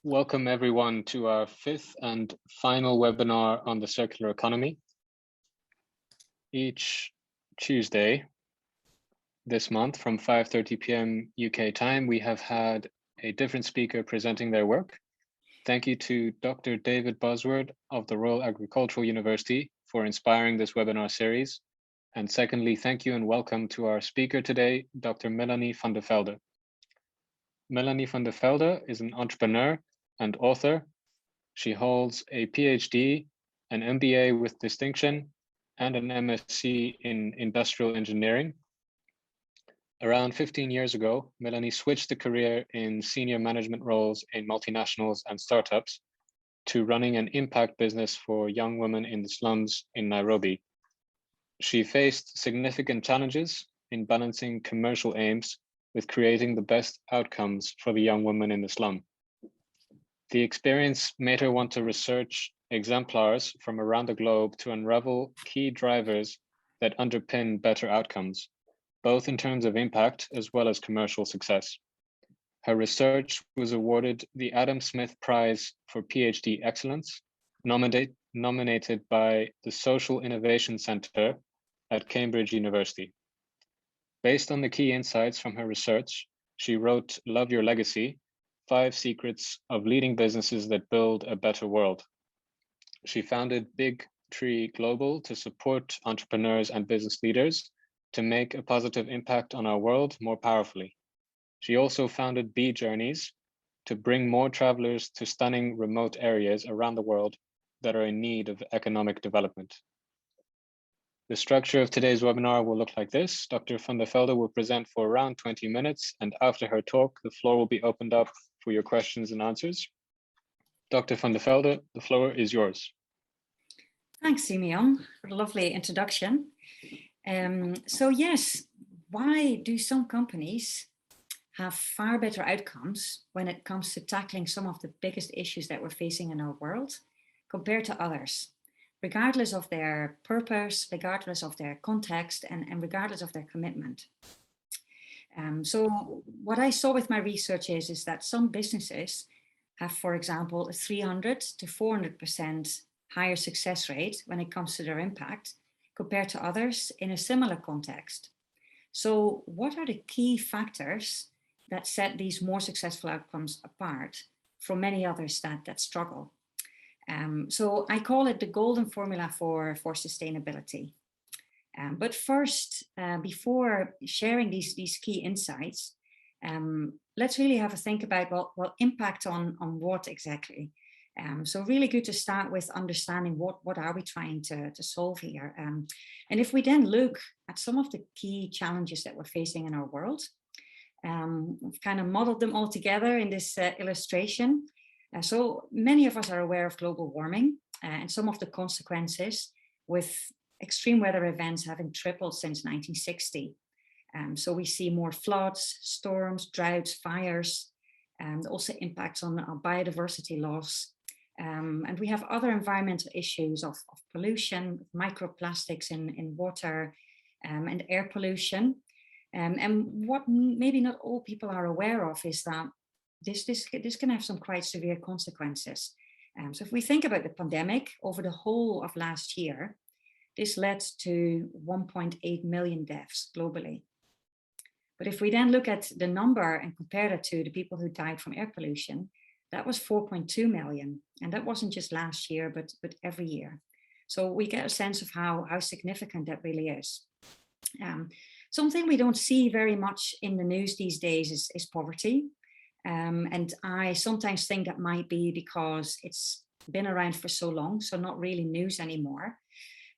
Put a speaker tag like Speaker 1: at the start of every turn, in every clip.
Speaker 1: Welcome everyone to our fifth and final webinar on the circular economy. Each Tuesday this month from 5:30 p.m. UK time, we have had a different speaker presenting their work. Thank you to Dr. David Bozward of the Royal Agricultural University for inspiring this webinar series. And secondly, thank you and welcome to our speaker today, Dr. Melanie van der Velde. Melanie van der Velde is an entrepreneur and author. She holds a PhD, an MBA with distinction, and an MSc in industrial engineering. Around 15 years ago, Melanie switched a career in senior management roles in multinationals and startups to running an impact business for young women in the slums in Nairobi. She faced significant challenges in balancing commercial aims with creating the best outcomes for the young women in the slum. The experience made her want to research exemplars from around the globe to unravel key drivers that underpin better outcomes, both in terms of impact as well as commercial success. Her research was awarded the Adam Smith Prize for PhD Excellence, nominated by the Social Innovation Center at Cambridge University. Based on the key insights from her research, she wrote Love Your Legacy, 5 Secrets of Leading Businesses That Build a Better World. She founded Big Tree Global to support entrepreneurs and business leaders to make a positive impact on our world more powerfully. She also founded Bee Journeys to bring more travelers to stunning remote areas around the world that are in need of economic development. The structure of today's webinar will look like this. Dr. van der Velde will present for around 20 minutes, and after her talk, the floor will be opened up for your questions and answers. Dr. van der Velde, the floor is yours.
Speaker 2: Thanks, Simeon, for the lovely introduction. So yes, why do some companies have far better outcomes when it comes to tackling some of the biggest issues that we're facing in our world compared to others, regardless of their purpose, regardless of their context, and regardless of their commitment? So what I saw with my research is that some businesses have, for example, a 300 to 400% higher success rate when it comes to their impact compared to others in a similar context. So what are the key factors that set these more successful outcomes apart from many others that struggle? So I call it the golden formula for sustainability. But first, before sharing these key insights, let's really have a think about, well, impact on what exactly? So really good to start with understanding what are we trying to solve here. And if we then look at some of the key challenges that we're facing in our world, we've kind of modeled them all together in this illustration. So many of us are aware of global warming and some of the consequences, with extreme weather events having tripled since 1960. So we see more floods, storms, droughts, fires, and also impacts on our biodiversity loss. And we have other environmental issues of pollution, microplastics in water, and air pollution. And what maybe not all people are aware of is that this can have some quite severe consequences. So if we think about the pandemic, over the whole of last year, this led to 1.8 million deaths globally. But if we then look at the number and compare it to the people who died from air pollution, that was 4.2 million. And that wasn't just last year, but every year. So we get a sense of how significant that really is. Something we don't see very much in the news these days is poverty. And I sometimes think that might be because it's been around for so long, so not really news anymore,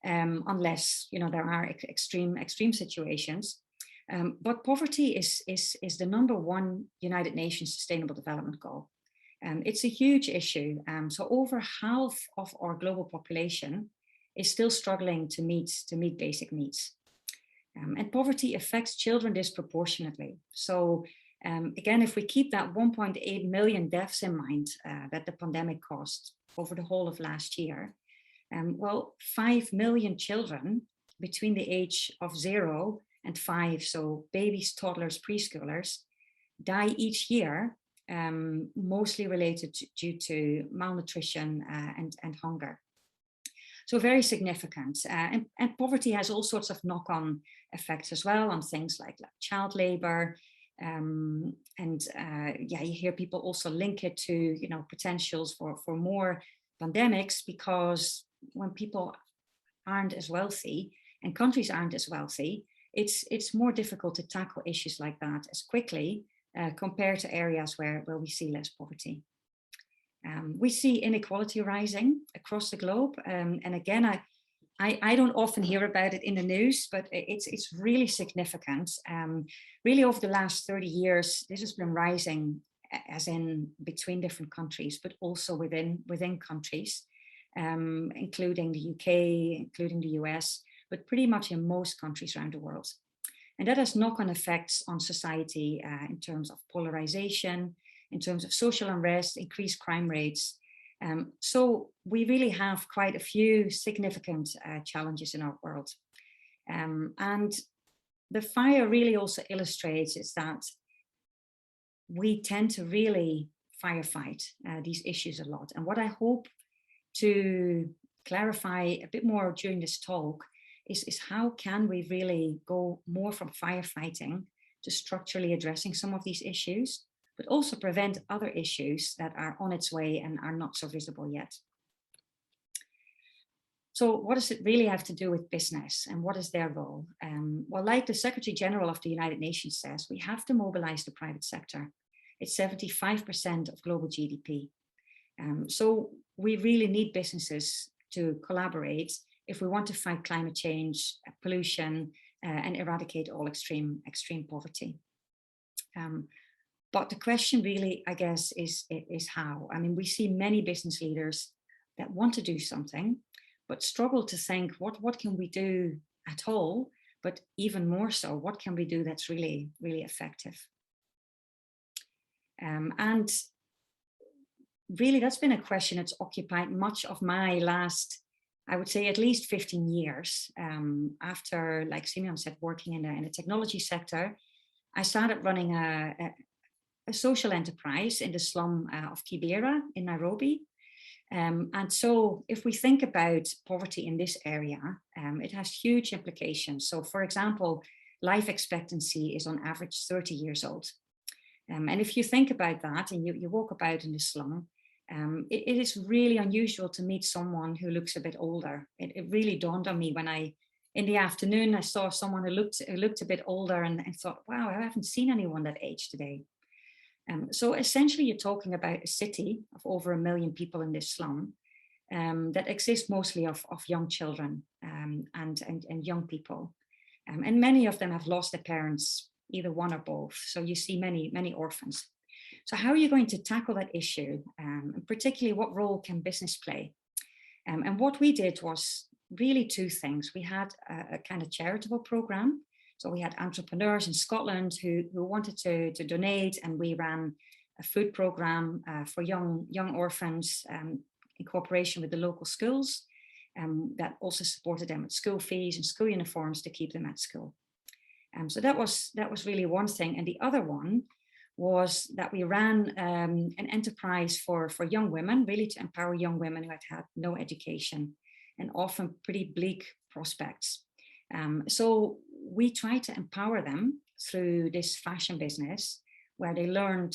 Speaker 2: unless there are extreme situations. But poverty is the #1 United Nations Sustainable Development Goal. It's a huge issue. So over half of our global population is still struggling to meet basic needs. And poverty affects children disproportionately. So again, if we keep that 1.8 million deaths in mind that the pandemic caused over the whole of last year, well, 5 million children between the age of 0 and 5, so babies, toddlers, preschoolers, die each year mostly related due to malnutrition and hunger. So very significant. And poverty has all sorts of knock-on effects as well on things like child labor. Yeah, you hear people also link it to, you know, potentials for more pandemics, because when people aren't as wealthy and countries aren't as wealthy, it's more difficult to tackle issues like that as quickly compared to areas where we see less poverty. We see inequality rising across the globe. And again, I don't often hear about it in the news, but it's really significant. Really over the last 30 years, this has been rising, as in between different countries, but also within countries, including the UK, including the US, but pretty much in most countries around the world. And that has knock-on effects on society in terms of polarization, in terms of social unrest, increased crime rates. So we really have quite a few significant challenges in our world. And the fire really also illustrates is that we tend to really firefight these issues a lot. And what I hope to clarify a bit more during this talk is how can we really go more from firefighting to structurally addressing some of these issues, but also prevent other issues that are on its way and are not so visible yet. So what does it really have to do with business, and what is their role? Well, like the Secretary General of the United Nations says, we have to mobilize the private sector. It's 75% of global GDP. So we really need businesses to collaborate if we want to fight climate change, pollution, and eradicate all extreme poverty. But the question really, I guess, is how. I mean, we see many business leaders that want to do something, but struggle to think, what can we do at all? But even more so, what can we do that's really, really effective? And really, that's been a question that's occupied much of my last, I would say, at least 15 years. After, like Simeon said, working in the technology sector, I started running a social enterprise in the slum of Kibera in Nairobi. And so if we think about poverty in this area, it has huge implications. So for example, life expectancy is on average 30 years old. And if you think about that and you walk about in the slum, it is really unusual to meet someone who looks a bit older. It really dawned on me when in the afternoon, I saw someone who looked a bit older and thought, wow, I haven't seen anyone that age today. So essentially, you're talking about a city of over 1 million people in this slum that exists mostly of young children and young people. And many of them have lost their parents, either one or both. So you see many orphans. So how are you going to tackle that issue? And particularly, what role can business play? And what we did was really two things. We had a kind of charitable program. So we had entrepreneurs in Scotland who wanted to donate, and we ran a food program for young orphans in cooperation with the local schools that also supported them with school fees and school uniforms to keep them at school. So that was really one thing. And the other one was that we ran an enterprise for young women, really to empower young women who had no education and often pretty bleak prospects. So we tried to empower them through this fashion business where they learned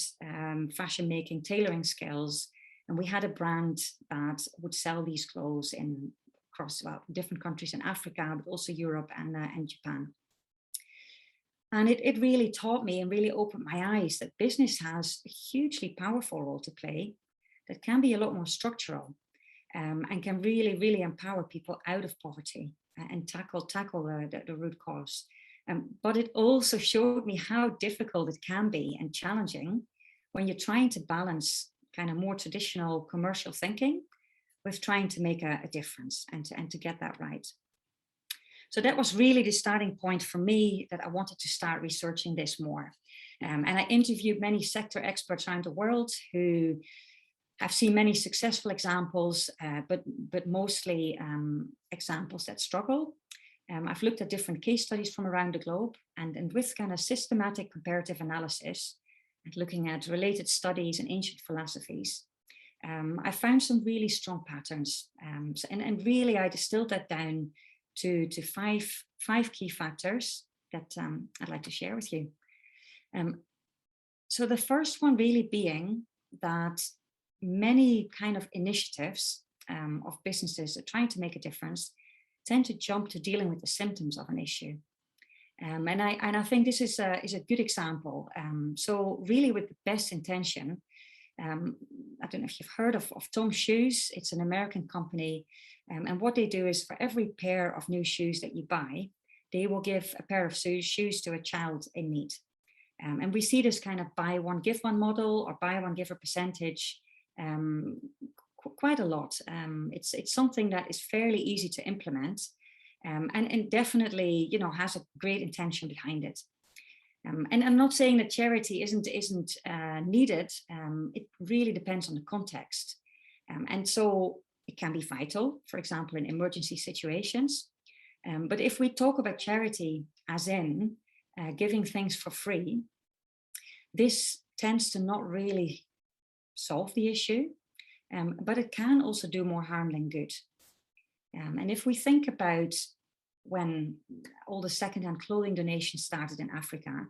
Speaker 2: fashion making, tailoring skills. And we had a brand that would sell these clothes across different countries in Africa, but also Europe and Japan. And it really taught me and really opened my eyes that business has a hugely powerful role to play that can be a lot more structural and can really, really empower people out of poverty and tackle the root cause. But it also showed me how difficult it can be and challenging when you're trying to balance kind of more traditional commercial thinking with trying to make a difference and to get that right. So that was really the starting point for me, that I wanted to start researching this more. And I interviewed many sector experts around the world who have seen many successful examples, but mostly examples that struggle. I've looked at different case studies from around the globe, and with kind of systematic comparative analysis, looking at related studies and ancient philosophies, I found some really strong patterns. And really, I distilled that down to five key factors that I'd like to share with you. So the first one really being that many kind of initiatives of businesses that are trying to make a difference tend to jump to dealing with the symptoms of an issue. And I think this is a good example. So really with the best intention, I don't know if you've heard of Tom's Shoes. It's an American company. And what they do is for every pair of new shoes that you buy, they will give a pair of shoes to a child in need. And we see this kind of buy one, give one model or buy one, give a percentage quite a lot. It's something that is fairly easy to implement and definitely, has a great intention behind it. And I'm not saying that charity isn't needed. It really depends on the context. And so it can be vital, for example, in emergency situations. But if we talk about charity as in giving things for free, this tends to not really solve the issue, but it can also do more harm than good. And if we think about when all the secondhand clothing donations started in Africa,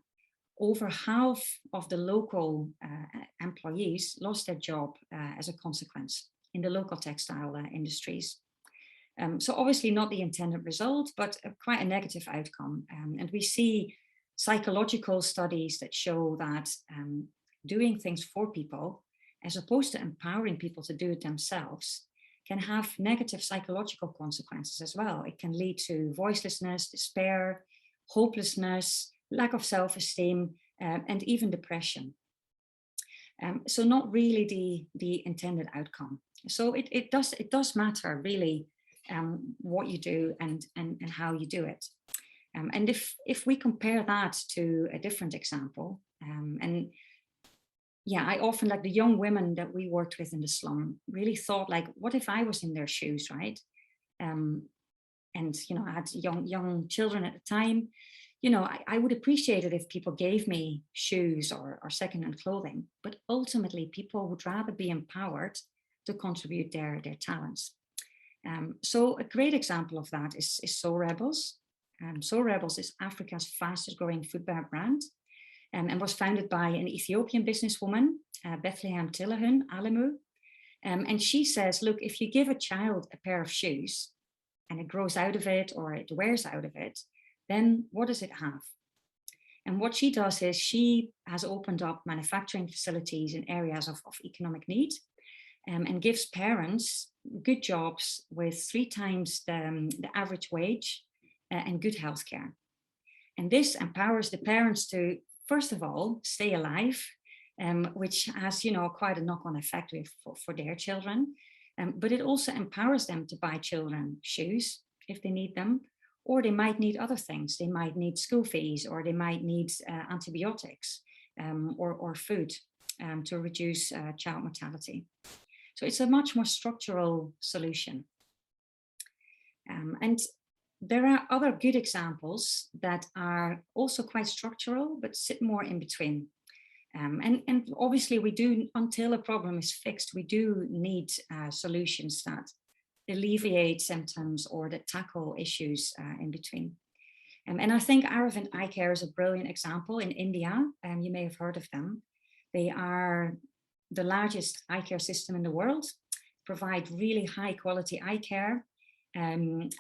Speaker 2: over half of the local employees lost their job as a consequence in the local textile industries. So obviously not the intended result, but quite a negative outcome. And we see psychological studies that show that doing things for people, as opposed to empowering people to do it themselves, can have negative psychological consequences as well. It can lead to voicelessness, despair, hopelessness, lack of self-esteem, and even depression. So not really the intended outcome. So it does matter really what you do and how you do it. And if we compare that to a different example, and yeah, I often, like the young women that we worked with in the slum, really thought like, what if I was in their shoes, right? And I had young children at the time. I would appreciate it if people gave me shoes or secondhand clothing, but ultimately people would rather be empowered to contribute their talents. So a great example of that is So Rebels. So Rebels is Africa's fastest growing footwear brand. And was founded by an Ethiopian businesswoman, Bethlehem Tilahun Alemu. And she says, look, if you give a child a pair of shoes and it grows out of it or it wears out of it, then what does it have? And what she does is she has opened up manufacturing facilities in areas of economic need and gives parents good jobs with 3 times the average wage and good healthcare. And this empowers the parents to, first of all, stay alive, which has, quite a knock-on effect for their children. But it also empowers them to buy children shoes if they need them, or they might need other things. They might need school fees, or they might need antibiotics or food to reduce child mortality. So it's a much more structural solution. And there are other good examples that are also quite structural, but sit more in between. And obviously we do, until a problem is fixed, we do need solutions that alleviate symptoms or that tackle issues in between. And I think Aravind Eye Care is a brilliant example in India. You may have heard of them. They are the largest eye care system in the world, provide really high quality eye care. And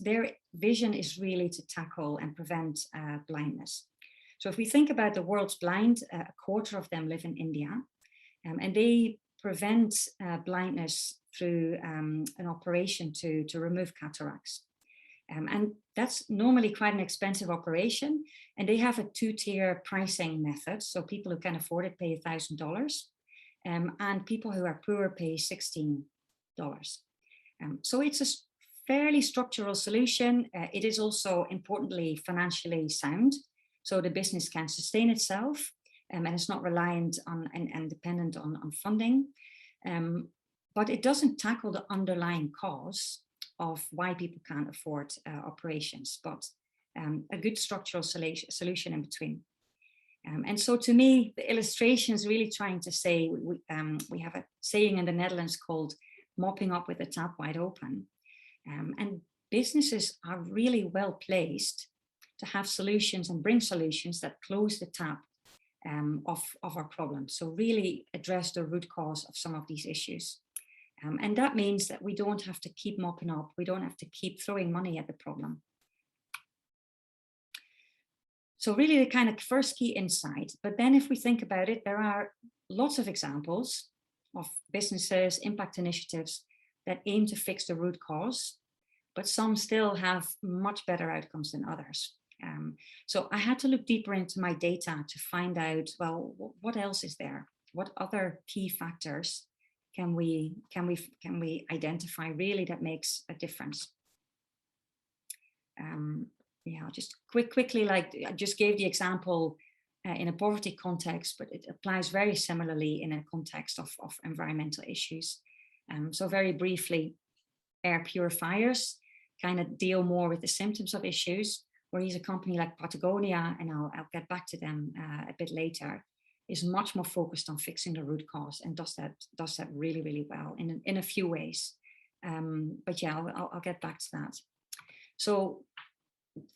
Speaker 2: their vision is really to tackle and prevent blindness. So if we think about the world's blind, a quarter of them live in India, and they prevent blindness through an operation to remove cataracts. And that's normally quite an expensive operation. And they have a 2-tier pricing method. So people who can afford it pay $1,000, and people who are poor pay $16. So it's a fairly structural solution. It is also importantly financially sound, so the business can sustain itself and it's not reliant on and dependent on funding. But it doesn't tackle the underlying cause of why people can't afford operations, but a good structural solution in between. And so to me, the illustration is really trying to say, we have a saying in the Netherlands called mopping up with the tap wide open. And businesses are really well placed to have solutions and bring solutions that close the tap of our problems. So really address the root cause of some of these issues. And that means that we don't have to keep mopping up. We don't have to keep throwing money at the problem. So really the kind of first key insight. But then if we think about it, there are lots of examples of businesses, impact initiatives that aim to fix the root cause, but some still have much better outcomes than others. So I had to look deeper into my data to find out, well, what else is there? What other key factors can we identify really that makes a difference? Yeah, just quickly, like I just gave the example in a poverty context, but it applies very similarly in a context of environmental issues. So very briefly, air purifiers kind of deal more with the symptoms of issues, whereas a company like Patagonia, and I'll get back to them a bit later, is much more focused on fixing the root cause and does that really, really well in a few ways. But yeah, I'll get back to that. So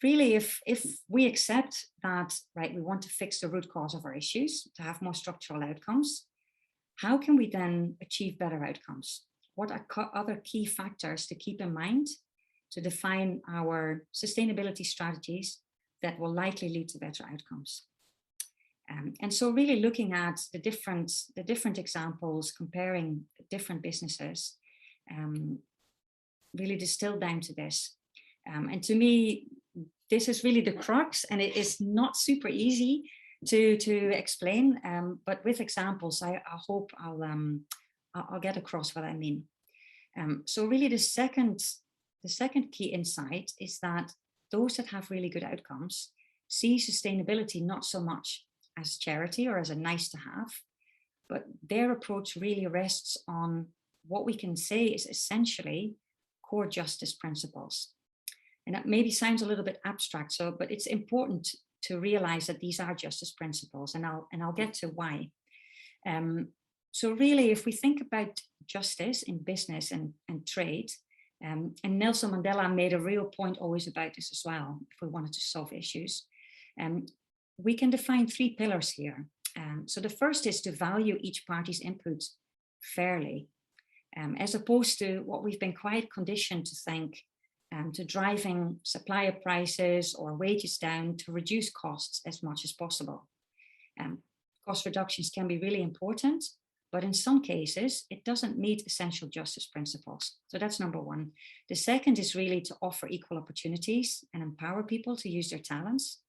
Speaker 2: really, if we accept that, right, we want to fix the root cause of our issues, to have more structural outcomes, how can we then achieve better outcomes? What are other key factors to keep in mind to define our sustainability strategies that will likely lead to better outcomes? And so really looking at the different examples, comparing different businesses, really distilled down to this. And to me, this is really the crux, and it is not super easy to explain. But with examples, I hope I'll get across what I mean. So really, the second key insight is that those that have really good outcomes see sustainability not so much as charity or as a nice to have, but their approach really rests on what we can say is essentially core justice principles. And that maybe sounds a little bit abstract, but it's important to realize that these are justice principles, and I'll get to why. So really, if we think about justice in business and trade, and Nelson Mandela made a real point always about this as well, if we wanted to solve issues, we can define 3 pillars here. So the first is to value each party's input fairly, as opposed to what we've been quite conditioned to think, to driving supplier prices or wages down to reduce costs as much as possible. Cost reductions can be really important, but in some cases, it doesn't meet essential justice principles. So that's number one. The second is really to offer equal opportunities and empower people to use their talents.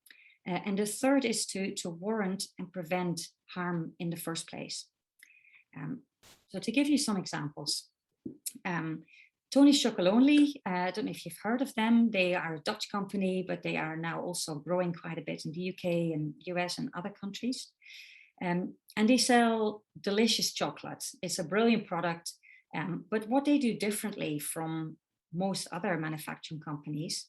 Speaker 2: And the third is to warrant and prevent harm in the first place. So to give you some examples, Tony's Chocolonely, I don't know if you've heard of them. They are a Dutch company, but they are now also growing quite a bit in the UK and US and other countries. And they sell delicious chocolate. It's a brilliant product. But what they do differently from most other manufacturing companies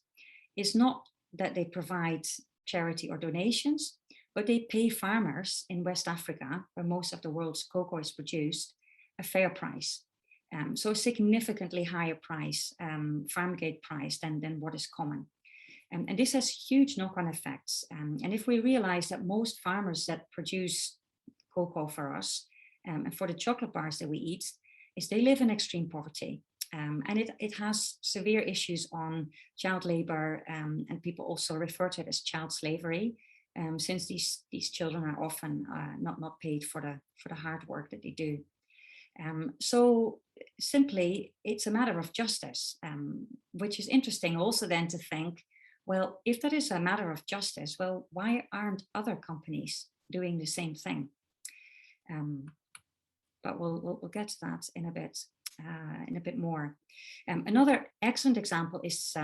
Speaker 2: is not that they provide charity or donations, but they pay farmers in West Africa, where most of the world's cocoa is produced, a fair price. So a significantly higher price, farm gate price than what is common. And this has huge knock-on effects. And if we realize that most farmers that produce cocoa for us and for the chocolate bars that we eat, is they live in extreme poverty. And it has severe issues on child labor, and people also refer to it as child slavery, since these children are often not paid for the hard work that they do. So simply, it's a matter of justice, which is interesting also then to think, well, if that is a matter of justice, well, why aren't other companies doing the same thing? But we'll get to that in a bit more. Another excellent example is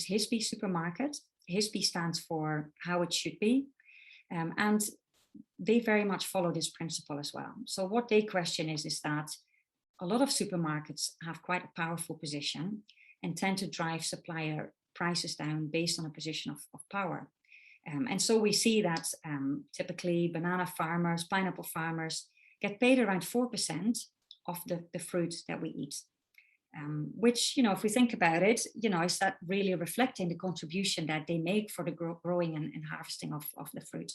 Speaker 2: Hisby Supermarket. Hisby stands for how it should be, and they very much follow this principle as well. So what they question is that a lot of supermarkets have quite a powerful position and tend to drive supplier prices down based on a position of power. And so we see that typically banana farmers, pineapple farmers get paid around 4% of the fruit that we eat. Which, if we think about it, is that really reflecting the contribution that they make for the growing and harvesting of the fruit.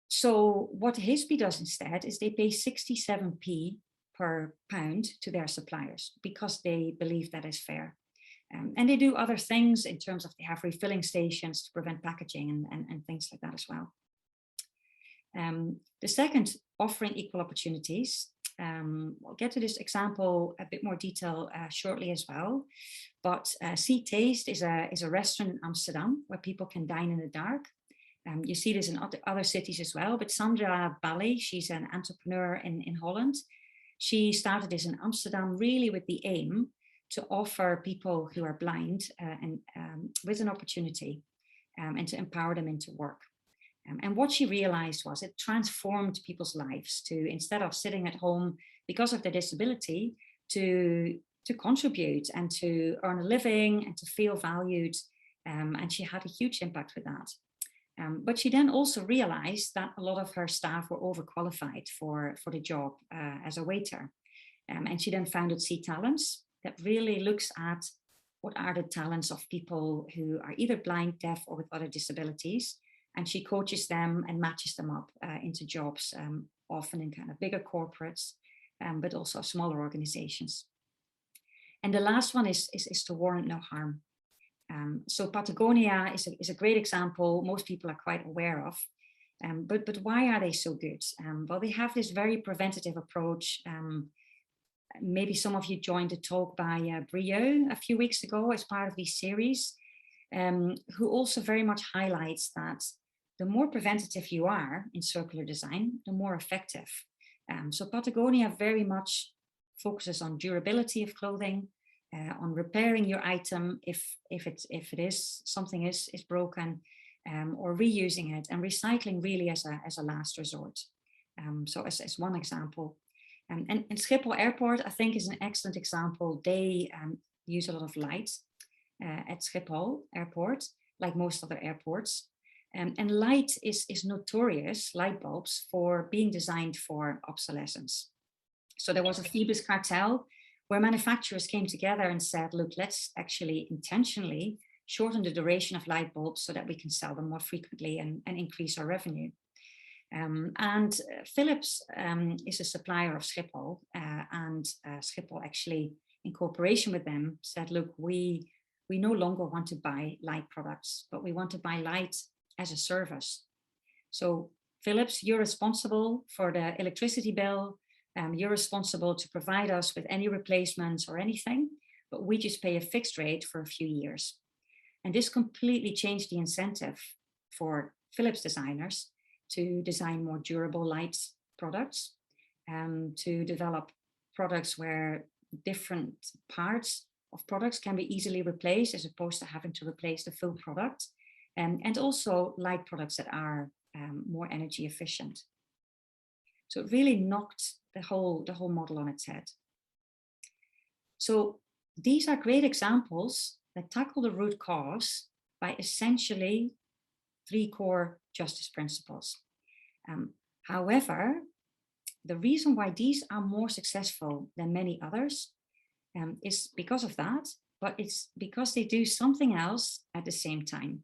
Speaker 2: So what Hisby does instead is they pay 67p per pound to their suppliers because they believe that is fair. And they do other things in terms of they have refilling stations to prevent packaging and things like that as well. The second, offering equal opportunities. We'll get to this example a bit more detail shortly as well. But Sea Taste is a restaurant in Amsterdam where people can dine in the dark. You see this in other cities as well, but Sandra Bally, she's an entrepreneur in Holland. She started this in Amsterdam really with the aim to offer people who are blind with an opportunity and to empower them into work. And what she realized was it transformed people's lives to, instead of sitting at home because of their disability, to contribute and to earn a living and to feel valued. And she had a huge impact with that. But she then also realized that a lot of her staff were overqualified for the job as a waiter. And she then founded Sea Talents that really looks at what are the talents of people who are either blind, deaf, or with other disabilities. And she coaches them and matches them up into jobs, often in kind of bigger corporates, but also smaller organizations. And the last one is to warrant no harm. So Patagonia is a great example most people are quite aware of. But why are they so good? Well, they have this very preventative approach. Maybe some of you joined a talk by Brio a few weeks ago as part of this series, who also very much highlights that the more preventative you are in circular design, the more effective. So Patagonia very much focuses on durability of clothing, on repairing your item if something is broken, or reusing it, and recycling really as a last resort. So as one example. And Schiphol Airport, I think, is an excellent example. They use a lot of light at Schiphol Airport, like most other airports. And light is notorious, light bulbs, for being designed for obsolescence. So there was a Phoebus cartel where manufacturers came together and said, look, let's actually intentionally shorten the duration of light bulbs so that we can sell them more frequently and increase our revenue. And Philips is a supplier of Schiphol, and Schiphol actually, in cooperation with them, said, look, we no longer want to buy light products, but we want to buy light as a service. So Philips, you're responsible for the electricity bill. You're responsible to provide us with any replacements or anything, but we just pay a fixed rate for a few years. And this completely changed the incentive for Philips designers to design more durable light products, to develop products where different parts of products can be easily replaced as opposed to having to replace the full product, and also light products that are more energy efficient. So it really knocked the whole model on its head. So these are great examples that tackle the root cause by essentially 3 core justice principles. However, the reason why these are more successful than many others is because of that, but it's because they do something else at the same time.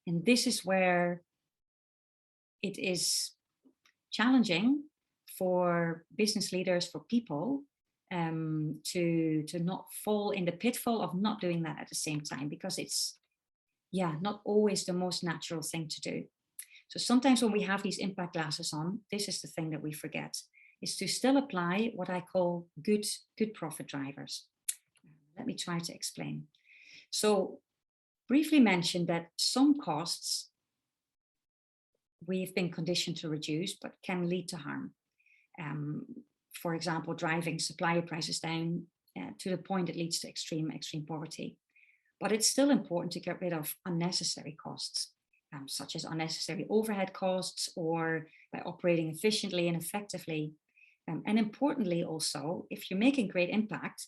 Speaker 2: And this is where it is challenging for business leaders, for people, to not fall in the pitfall of not doing that at the same time, because it's, not always the most natural thing to do. So sometimes when we have these impact glasses on, this is the thing that we forget, is to still apply what I call good profit drivers. Let me try to explain. So briefly mention that some costs we've been conditioned to reduce, but can lead to harm. For example, driving supplier prices down to the point it leads to extreme poverty. But it's still important to get rid of unnecessary costs, such as unnecessary overhead costs, or by operating efficiently and effectively. And importantly also, if you're making great impact,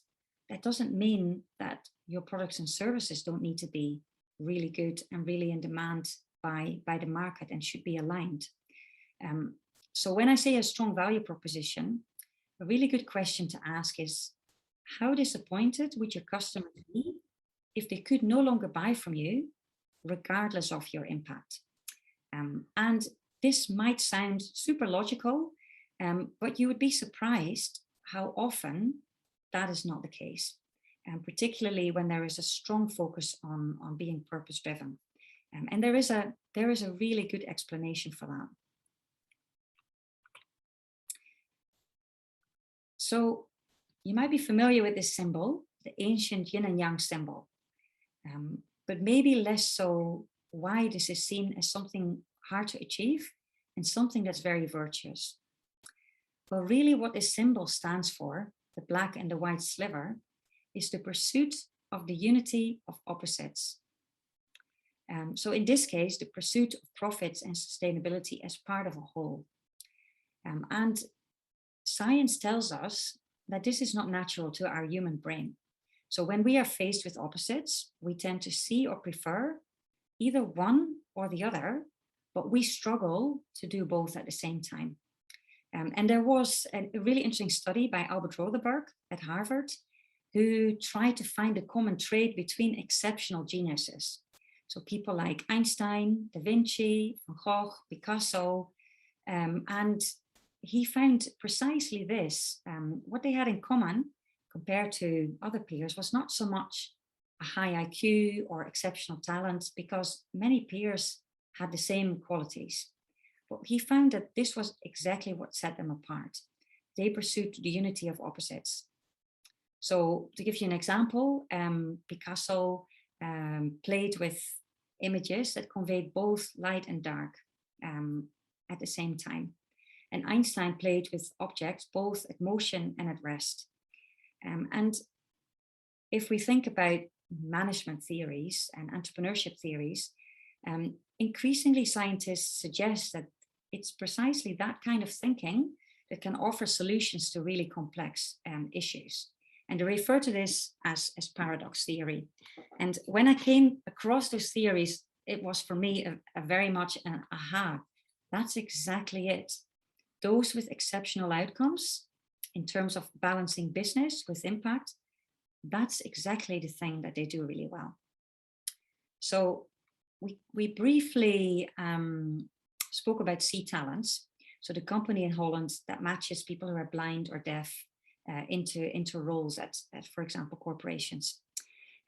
Speaker 2: that doesn't mean that your products and services don't need to be really good and really in demand by the market and should be aligned. So when I say a strong value proposition, a really good question to ask is, how disappointed would your customers be if they could no longer buy from you, regardless of your impact? And this might sound super logical, but you would be surprised how often that is not the case, and particularly when there is a strong focus on being purpose-driven. And there is a really good explanation for that. So you might be familiar with this symbol, the ancient yin and yang symbol, but maybe less so why this is seen as something hard to achieve and something that's very virtuous. Well, really what this symbol stands for, the black and the white sliver, is the pursuit of the unity of opposites. So in this case, the pursuit of profits and sustainability as part of a whole. And science tells us that this is not natural to our human brain. So when we are faced with opposites, we tend to see or prefer either one or the other, but we struggle to do both at the same time. And there was a really interesting study by Albert Rothenberg at Harvard, who tried to find a common trait between exceptional geniuses. So people like Einstein, Da Vinci, Van Gogh, Picasso, and he found precisely this. What they had in common compared to other peers was not so much a high IQ or exceptional talent, because many peers had the same qualities. But he found that this was exactly what set them apart. They pursued the unity of opposites. So to give you an example, Picasso played with images that conveyed both light and dark at the same time. And Einstein played with objects both at motion and at rest. And if we think about management theories and entrepreneurship theories, increasingly scientists suggest that it's precisely that kind of thinking that can offer solutions to really complex issues. And they refer to this as paradox theory. And when I came across those theories, it was for me a very much an aha. That's exactly it. Those with exceptional outcomes in terms of balancing business with impact, that's exactly the thing that they do really well. So we briefly spoke about C Talents. So the company in Holland that matches people who are blind or deaf into roles at, for example, corporations.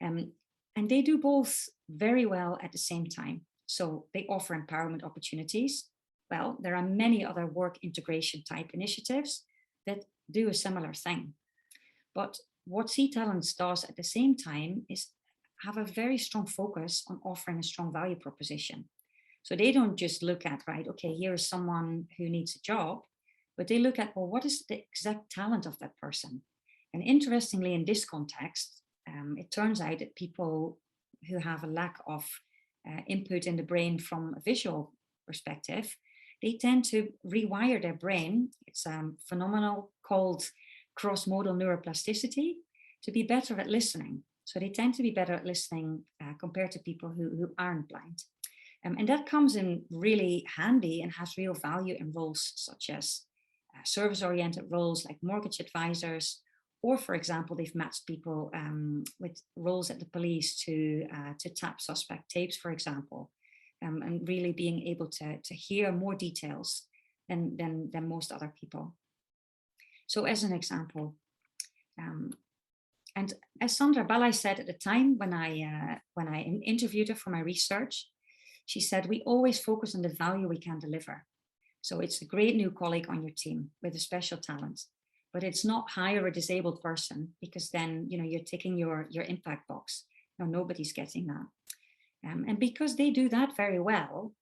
Speaker 2: And they do both very well at the same time. So they offer empowerment opportunities. Well, there are many other work integration type initiatives that do a similar thing. But what C Talents does at the same time is have a very strong focus on offering a strong value proposition. So they don't just look at, right, okay, here is someone who needs a job, but they look at, well, what is the exact talent of that person? And interestingly, in this context, it turns out that people who have a lack of input in the brain from a visual perspective, they tend to rewire their brain. It's a phenomenon called cross-modal neuroplasticity to be better at listening. So they tend to be better at listening compared to people who aren't blind. And that comes in really handy and has real value in roles such as service-oriented roles like mortgage advisors, or for example, they've matched people with roles at the police to tap suspect tapes, for example, and really being able to hear more details than most other people. So as an example, and as Sandra Ballai said at the time when I interviewed her for my research, she said, we always focus on the value we can deliver. So it's a great new colleague on your team with a special talent, but it's not hire a disabled person, because then you're ticking your impact box. No, nobody's getting that. And because they do that very well,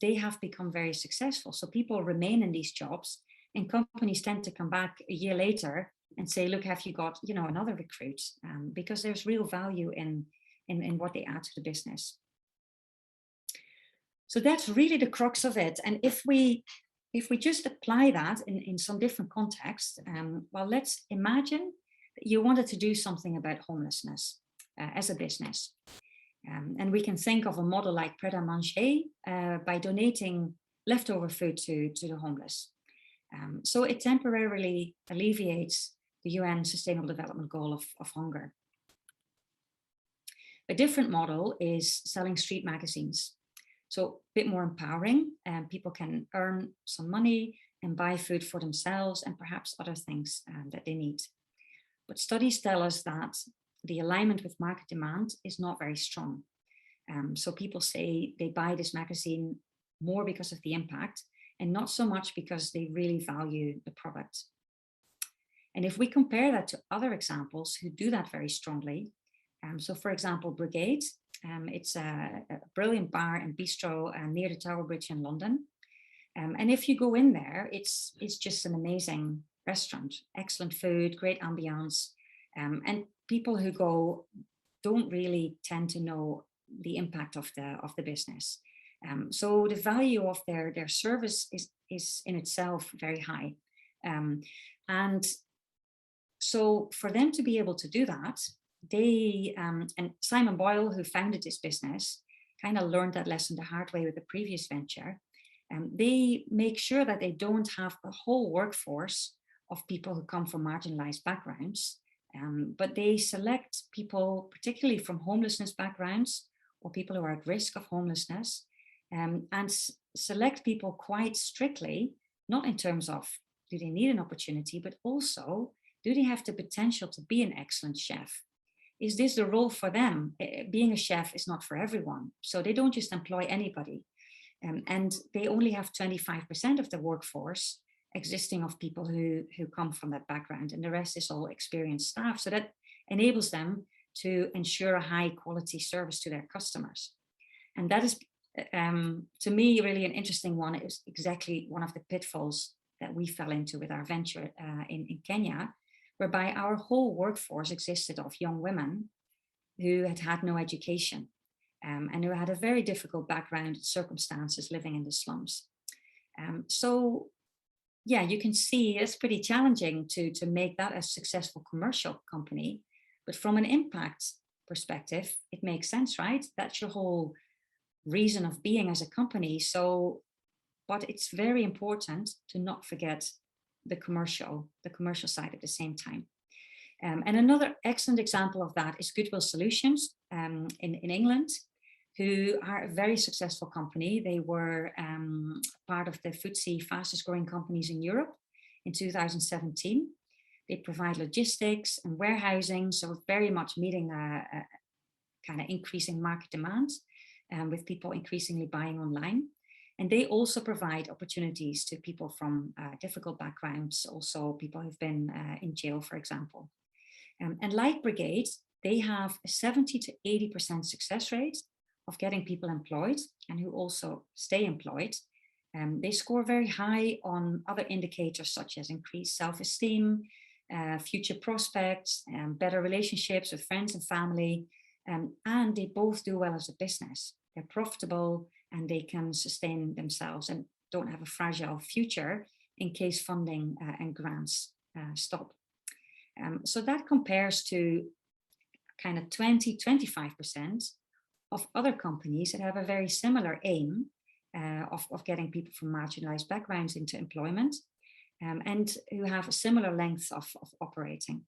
Speaker 2: they have become very successful. So people remain in these jobs, and companies tend to come back a year later and say, look, have you got another recruit? Because there's real value in what they add to the business. So that's really the crux of it. And if we just apply that in some different contexts, well, let's imagine that you wanted to do something about homelessness as a business. And we can think of a model like Pret-a-Manger by donating leftover food to the homeless. So it temporarily alleviates the UN Sustainable Development Goal of hunger. A different model is selling street magazines. So a bit more empowering, and people can earn some money and buy food for themselves and perhaps other things that they need. But studies tell us that the alignment with market demand is not very strong. So people say they buy this magazine more because of the impact and not so much because they really value the product. And if we compare that to other examples who do that very strongly, so for example, Brigade, it's a brilliant bar and bistro near the Tower Bridge in London. And if you go in there, it's just an amazing restaurant, excellent food, great ambiance. And people who go don't really tend to know the impact of the business. So the value of their service is in itself very high. And so for them to be able to do that, they, and Simon Boyle, who founded this business, kind of learned that lesson the hard way with the previous venture. They make sure that they don't have a whole workforce of people who come from marginalized backgrounds, but they select people, particularly from homelessness backgrounds or people who are at risk of homelessness, and select people quite strictly, not in terms of do they need an opportunity, but also do they have the potential to be an excellent chef? Is this the role for them? Being a chef is not for everyone. So they don't just employ anybody. And they only have 25% of the workforce existing of people who come from that background, and the rest is all experienced staff. So that enables them to ensure a high quality service to their customers. And that is, to me, really an interesting one. It was exactly one of the pitfalls that we fell into with our venture in Kenya, whereby our whole workforce existed of young women who had no education and who had a very difficult background and circumstances living in the slums. So yeah, you can see it's pretty challenging to make that a successful commercial company, but from an impact perspective, it makes sense, right? That's your whole reason of being as a company. So, but it's very important to not forget the commercial side at the same time. And another excellent example of that is Goodwill Solutions in England, who are a very successful company. They were part of the FTSE fastest growing companies in Europe in 2017. They provide logistics and warehousing, so very much meeting a kind of increasing market demand with people increasingly buying online. And they also provide opportunities to people from difficult backgrounds, also people who've been in jail, for example. And like Brigade, they have a 70 to 80% success rate of getting people employed and who also stay employed. They score very high on other indicators such as increased self-esteem, future prospects, better relationships with friends and family, and they both do well as a business. They're profitable and they can sustain themselves and don't have a fragile future in case funding and grants stop. So that compares to kind of 20-25% of other companies that have a very similar aim of getting people from marginalized backgrounds into employment and who have a similar length of operating.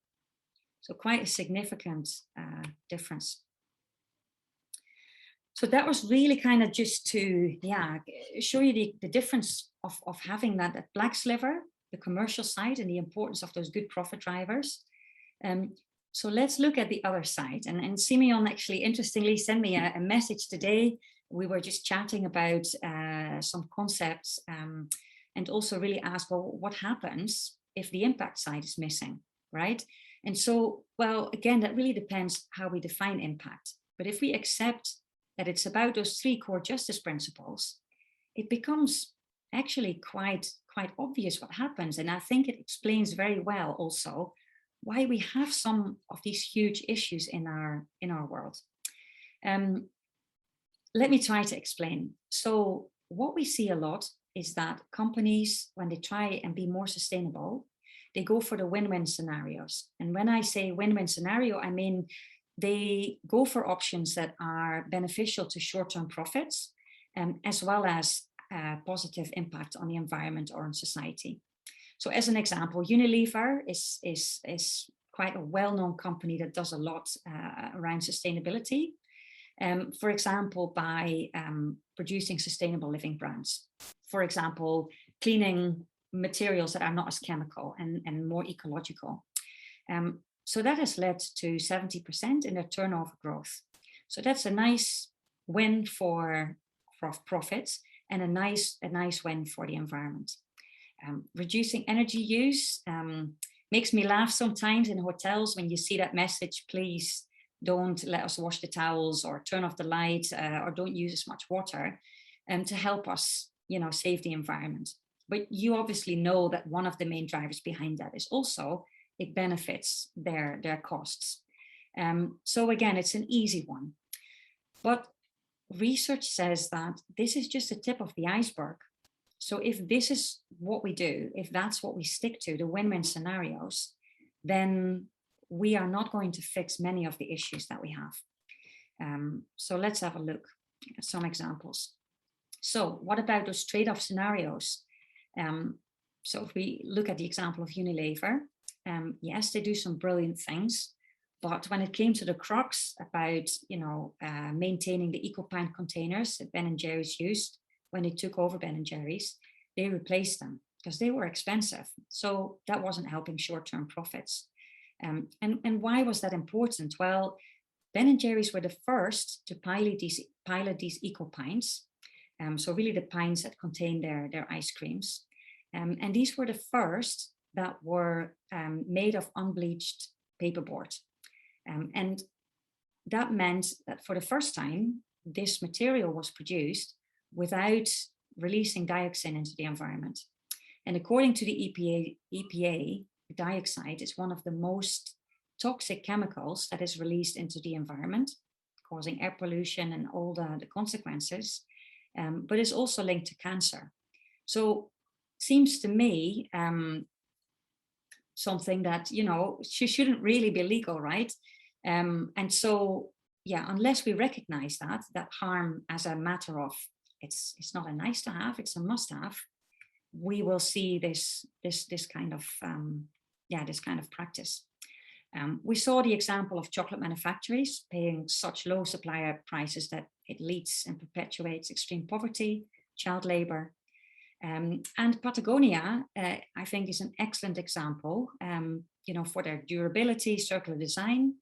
Speaker 2: So quite a significant difference. So that was really kind of just to show you the difference of having that black sliver, the commercial side, and the importance of those good profit drivers. So let's look at the other side. And Simeon actually, interestingly, sent me a message today. We were just chatting about some concepts and also really asked, well, what happens if the impact side is missing, right? And so, well, again, that really depends how we define impact. But if we accept that it's about those three core justice principles, it becomes actually quite obvious what happens. And I think it explains very well also why we have some of these huge issues in our world. Let me try to explain. So what we see a lot is that companies, when they try and be more sustainable, they go for the win-win scenarios. And when I say win-win scenario, I mean they go for options that are beneficial to short-term profits, as well as positive impact on the environment or on society. So as an example, Unilever is quite a well-known company that does a lot around sustainability. For example, by producing sustainable living brands. For example, cleaning materials that are not as chemical and more ecological. So that has led to 70% in their turnover growth. So that's a nice win for profits and a nice win for the environment. Reducing energy use makes me laugh sometimes in hotels when you see that message, please don't let us wash the towels or turn off the light or don't use as much water to help us, save the environment. But you obviously know that one of the main drivers behind that is also it benefits their costs. So again, it's an easy one. But research says that this is just the tip of the iceberg. So if this is what we do, if that's what we stick to, the win-win scenarios, then we are not going to fix many of the issues that we have. So let's have a look at some examples. So what about those trade-off scenarios? So if we look at the example of Unilever, yes, they do some brilliant things, but when it came to the crux about, maintaining the eco-pint containers that Ben & Jerry's used when they took over Ben & Jerry's, they replaced them because they were expensive. So that wasn't helping short-term profits. And why was that important? Well, Ben & Jerry's were the first to pilot these eco-pints. So really the pints that contain their ice creams. And these were the first that were made of unbleached paperboard. And that meant that for the first time, this material was produced without releasing dioxin into the environment. And according to the EPA, dioxide is one of the most toxic chemicals that is released into the environment, causing air pollution and all the consequences, but is also linked to cancer. So seems to me something that, shouldn't really be legal, right? And so, yeah, unless we recognize that harm as a matter of, it's not a nice to have, it's a must have, we will see this kind of practice. We saw the example of chocolate manufacturers paying such low supplier prices that it leads and perpetuates extreme poverty, child labor. And Patagonia, I think, is an excellent example, for their durability, circular design,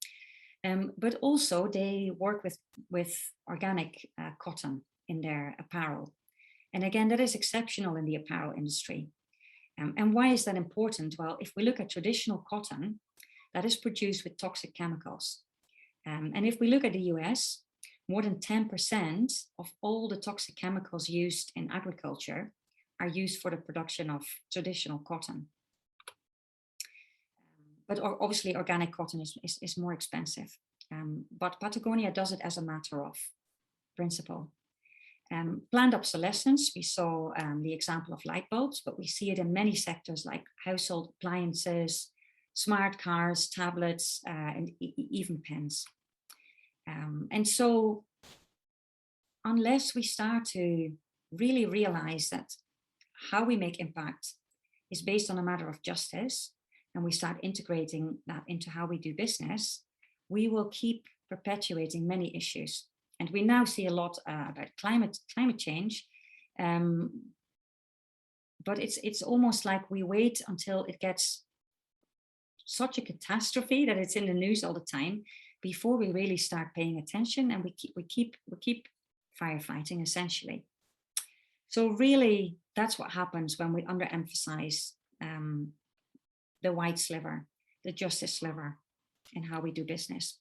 Speaker 2: but also they work with organic cotton in their apparel. And again, that is exceptional in the apparel industry. And why is that important? Well, if we look at traditional cotton, that is produced with toxic chemicals. And if we look at the US, more than 10% of all the toxic chemicals used in agriculture are used for the production of traditional cotton. But obviously organic cotton is more expensive. But Patagonia does it as a matter of principle. Planned obsolescence, we saw the example of light bulbs, but we see it in many sectors like household appliances, smart cars, tablets, and even pens. And so unless we start to really realize that how we make impact is based on a matter of justice, and we start integrating that into how we do business, we will keep perpetuating many issues. And we now see a lot about climate change, but it's almost like we wait until it gets such a catastrophe that it's in the news all the time before we really start paying attention, and we keep firefighting essentially. So really, that's what happens when we underemphasize the white sliver, the justice sliver, in how we do business.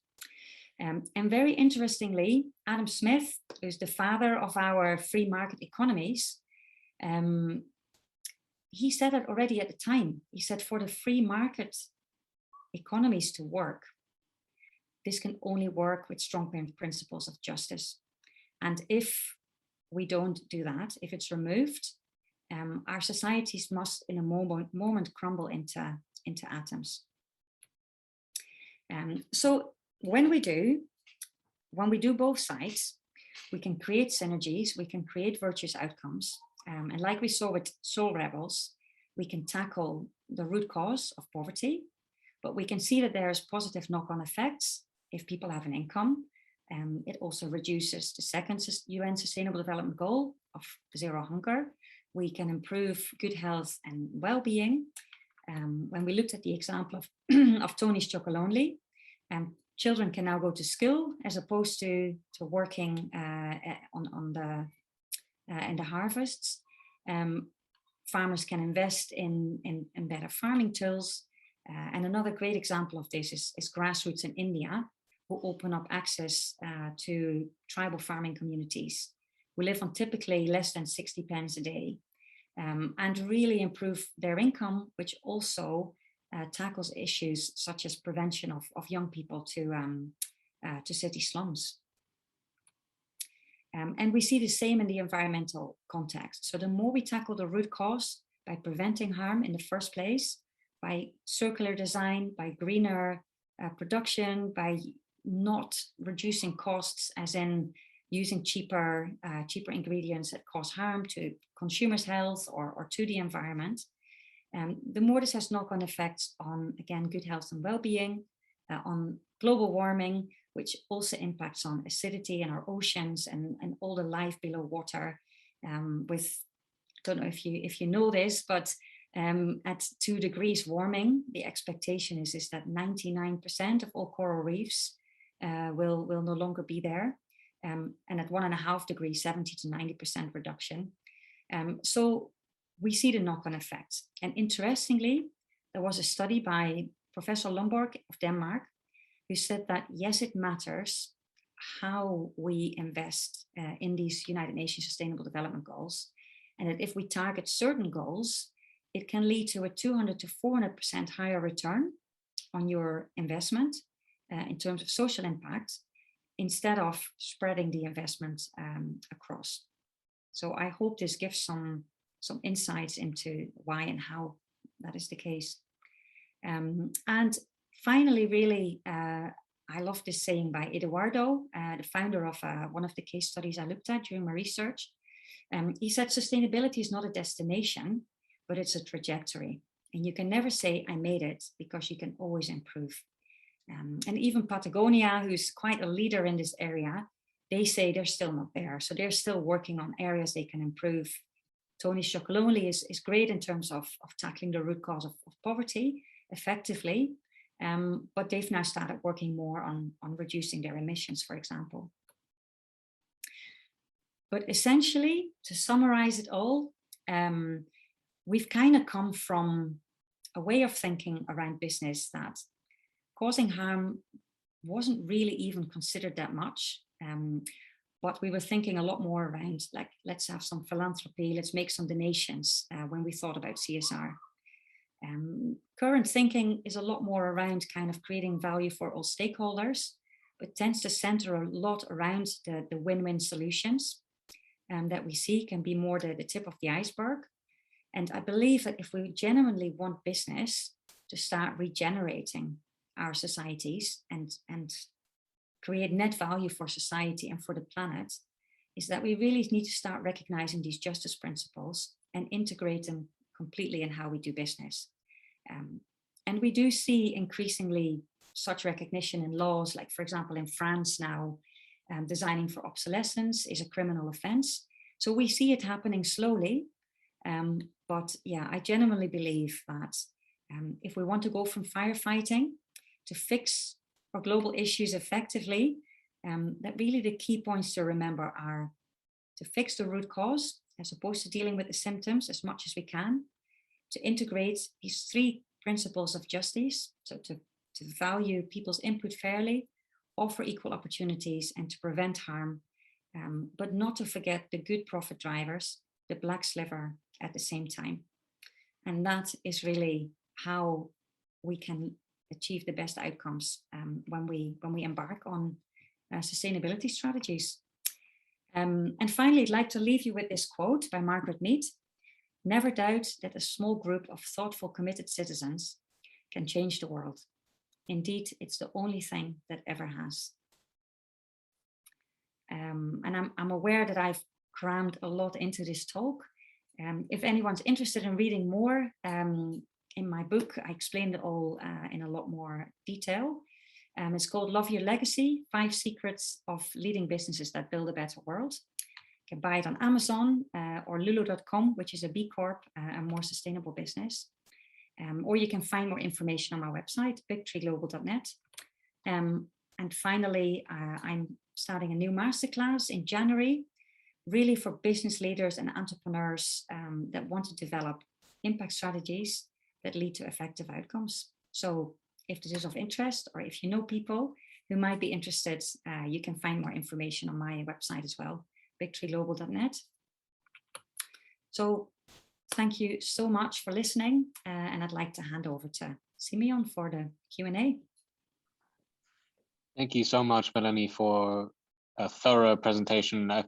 Speaker 2: And very interestingly, Adam Smith, who's the father of our free market economies, he said it already at the time. He said, for the free market economies to work, this can only work with strong principles of justice. And if we don't do that, if it's removed, our societies must in a moment crumble into atoms. So when we do both sides, we can create synergies, we can create virtuous outcomes. And like we saw with Soul Rebels, we can tackle the root cause of poverty, but we can see that there's positive knock-on effects if people have an income. It also reduces the second UN Sustainable Development Goal of zero hunger. We can improve good health and well-being. When we looked at the example of, of Tony's Chocolonely, children can now go to school as opposed to working in the harvests. Farmers can invest in better farming tools. And another great example of this is grassroots in India, who open up access to tribal farming communities who live on typically less than 60 pence a day, and really improve their income, which also tackles issues such as prevention of young people to city slums. And we see the same in the environmental context. So the more we tackle the root cause by preventing harm in the first place, by circular design, by greener production, by not reducing costs, as in using cheaper ingredients that cause harm to consumers' health or to the environment, the more this has knock-on effects on, again, good health and well-being, on global warming, which also impacts on acidity in our oceans and all the life below water. With, don't know if you know this, but at 2 degrees warming, the expectation is that 99% of all coral reefs will no longer be there. And at 1.5 degrees, 70 to 90% reduction. So we see the knock-on effects. And interestingly, there was a study by Professor Lomborg of Denmark, who said that, yes, it matters how we invest in these United Nations Sustainable Development Goals. And that if we target certain goals, it can lead to a 200 to 400% higher return on your investment in terms of social impact, instead of spreading the investment across. So I hope this gives some insights into why and how that is the case. And finally, really, I love this saying by Eduardo, the founder of one of the case studies I looked at during my research. He said, sustainability is not a destination, but it's a trajectory. And you can never say, I made it, because you can always improve. And even Patagonia, who's quite a leader in this area, they say they're still not there. So they're still working on areas they can improve. Tony's Chocolonely is great in terms of tackling the root cause of poverty effectively, but they've now started working more on reducing their emissions, for example. But essentially, to summarize it all, we've kind of come from a way of thinking around business that causing harm wasn't really even considered that much. But we were thinking a lot more around, like, let's have some philanthropy, let's make some donations when we thought about CSR. Current thinking is a lot more around kind of creating value for all stakeholders, but tends to center a lot around the win-win solutions that we see can be more the tip of the iceberg. And I believe that if we genuinely want business to start regenerating our societies and create net value for society and for the planet, is that we really need to start recognizing these justice principles and integrate them completely in how we do business. And we do see increasingly such recognition in laws, like, for example, in France now, designing for obsolescence is a criminal offense. So we see it happening slowly. But yeah, I genuinely believe that if we want to go from firefighting to fix our global issues effectively, that really the key points to remember are to fix the root cause as opposed to dealing with the symptoms as much as we can, to integrate these 3 principles of justice, so to value people's input fairly, offer equal opportunities, and to prevent harm, but not to forget the good profit drivers, the black sliver at the same time. And that is really how we can achieve the best outcomes when we embark on sustainability strategies. And finally, I'd like to leave you with this quote by Margaret Mead: "Never doubt that a small group of thoughtful, committed citizens can change the world." Indeed, it's the only thing that ever has. And I'm aware that I've crammed a lot into this talk. If anyone's interested in reading more, in my book, I explained it all in a lot more detail. It's called Love Your Legacy, 5 Secrets of Leading Businesses That Build a Better World. You can buy it on Amazon or lulu.com, which is a B Corp, a more sustainable business. Or you can find more information on my website, bigtreeglobal.net. And finally, I'm starting a new masterclass in January, really for business leaders and entrepreneurs that want to develop impact strategies that lead to effective outcomes. So if this is of interest, or if you know people who might be interested, you can find more information on my website as well, bigtreeglobal.net. So thank you so much for listening, and I'd like to hand over to Simeon for the Q&A.
Speaker 1: Thank you so much, Melanie, for a thorough presentation. I